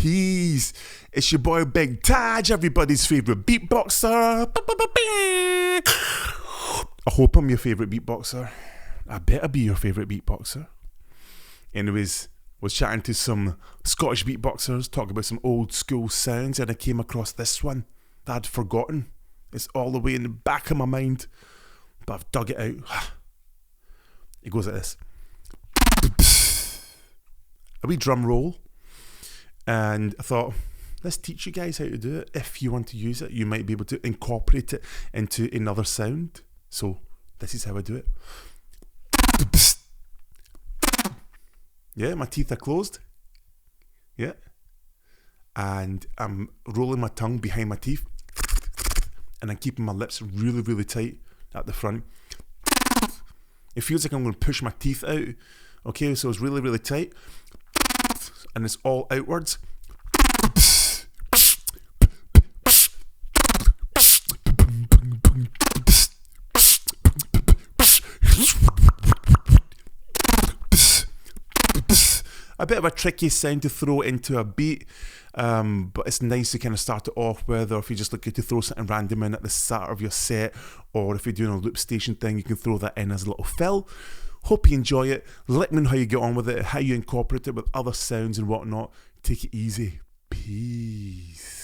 Peace. It's your boy Bigg Taj, everybody's favourite beatboxer. I hope I'm your favourite beatboxer. I better be your favourite beatboxer. Anyways, was chatting to some Scottish beatboxers, talking about some old school sounds, and I came across this one that I'd forgotten. It's all the way in the back of my mind, but I've dug it out. It goes like this. A wee drum roll. And I thought, let's teach you guys how to do it. If you want to use it, you might be able to incorporate it into another sound. So this is how I do it. Yeah, my teeth are closed. Yeah. And I'm rolling my tongue behind my teeth. And I'm keeping my lips really, really tight at the front. It feels like I'm going to push my teeth out. Okay, so it's really, really tight. And it's all outwards. A bit of a tricky sound to throw into a beat, but it's nice to kind of start it off with, or if you just like to throw something random in at the start of your set, or if you're doing a loop station thing, you can throw that in as a little fill. Hope you enjoy it. Let me know how you get on with it, how you incorporate it with other sounds and whatnot. Take it easy. Peace.